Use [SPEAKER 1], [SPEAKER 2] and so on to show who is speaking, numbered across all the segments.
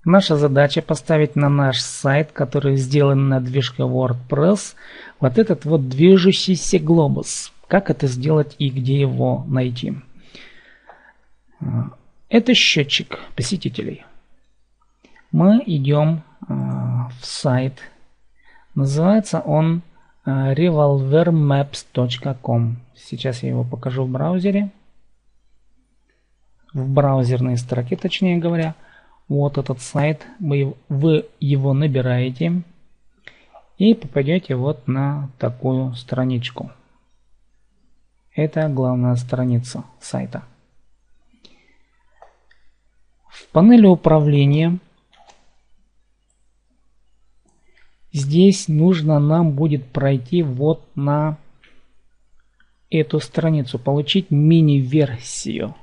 [SPEAKER 1] Наша задача поставить на наш сайт, который сделан на движке WordPress, вот этот вот движущийся глобус. Как это сделать и где его найти? Это счетчик посетителей. Мы идем в сайт. Называется он revolvermaps.com. Сейчас я его покажу в браузере. В браузерной строке, точнее говоря. Вот этот сайт. Вы его набираете и попадете вот на такую страничку. Это главная страница сайта. В панели управления здесь нужно нам будет пройти вот на эту страницу, получить мини-версию.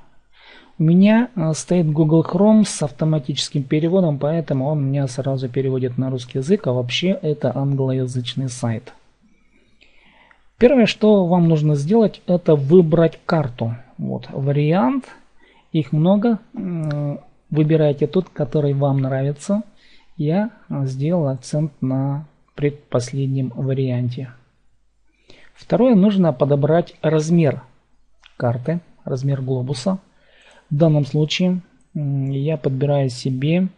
[SPEAKER 1] У меня стоит Google Chrome с автоматическим переводом, поэтому он меня сразу переводит на русский язык, а вообще это англоязычный сайт. Первое, что вам нужно сделать, это выбрать карту. Вот вариант, их много. Выбирайте тот, который вам нравится. Я сделал акцент на предпоследнем варианте. Второе, нужно подобрать размер карты, размер глобуса. В данном случае я подбираю себе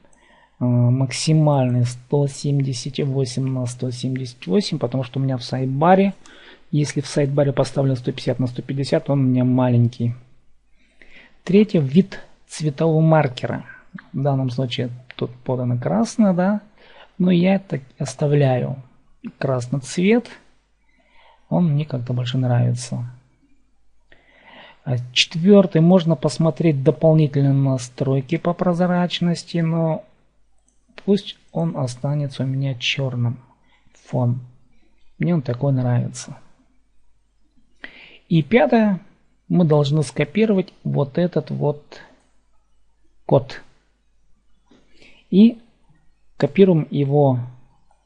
[SPEAKER 1] максимальный 178 на 178, потому что у меня в сайдбаре, если в сайдбаре поставлен 150 на 150, он у меня маленький. Третье, вид цветового маркера. В данном случае тут подано красное, да, но я это оставляю красный цвет, он мне как-то больше нравится. Четвертый, можно посмотреть дополнительные настройки по прозрачности, но пусть он останется у меня черным фон. Мне он такой нравится. И пятое, мы должны скопировать вот этот вот код. И копируем его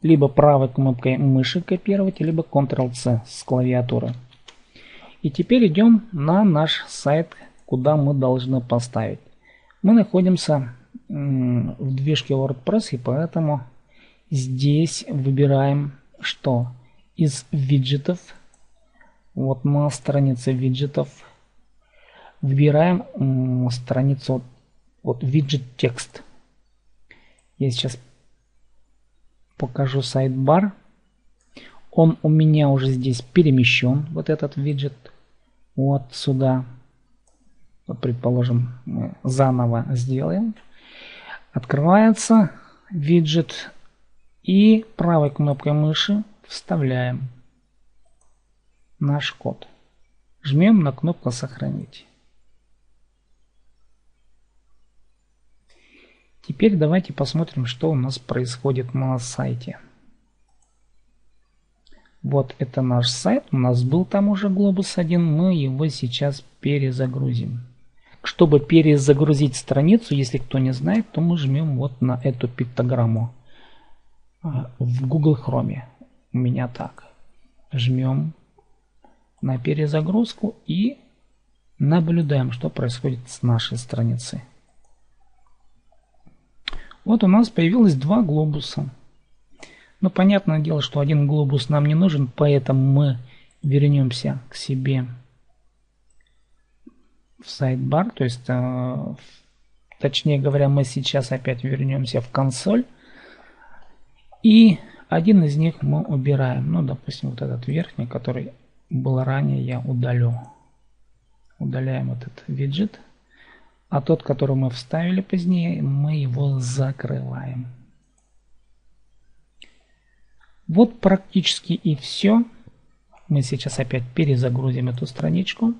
[SPEAKER 1] либо правой кнопкой мыши копировать, либо Ctrl-C с клавиатуры. И теперь идем на наш сайт, куда мы должны поставить. Мы находимся в движке WordPress, и поэтому здесь выбираем что? Из виджетов. Вот на странице виджетов. Выбираем страницу вот виджет текст. Я сейчас покажу сайдбар. Он у меня уже здесь перемещен, вот этот виджет, вот сюда. Вот, предположим, мы заново сделаем. Открывается виджет и правой кнопкой мыши вставляем наш код. Жмем на кнопку «Сохранить». Теперь давайте посмотрим, что у нас происходит на сайте. Вот это наш сайт. У нас был там уже глобус 1. Мы его сейчас перезагрузим. Чтобы перезагрузить страницу, если кто не знает, то мы жмем вот на эту пиктограмму в Google Chrome. У меня так. Жмем на перезагрузку и наблюдаем, что происходит с нашей страницей. Вот у нас появилось два глобуса. Но понятное дело, что один глобус нам не нужен, поэтому мы вернемся к себе в сайдбар. То есть, точнее говоря, мы сейчас опять вернемся в консоль. И один из них мы убираем. Ну, допустим, вот этот верхний, который был ранее, я удалю. Удаляем этот виджет. А тот, который мы вставили позднее, мы его закрываем. Вот практически и все. Мы сейчас опять перезагрузим эту страничку.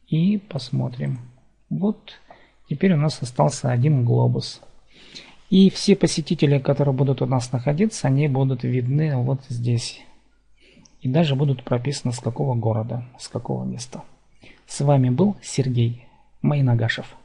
[SPEAKER 1] И посмотрим. Вот теперь у нас остался один глобус. И все посетители, которые будут у нас находиться, они будут видны вот здесь. И даже будут прописаны с какого города, с какого места. С вами был Сергей Майнагашев.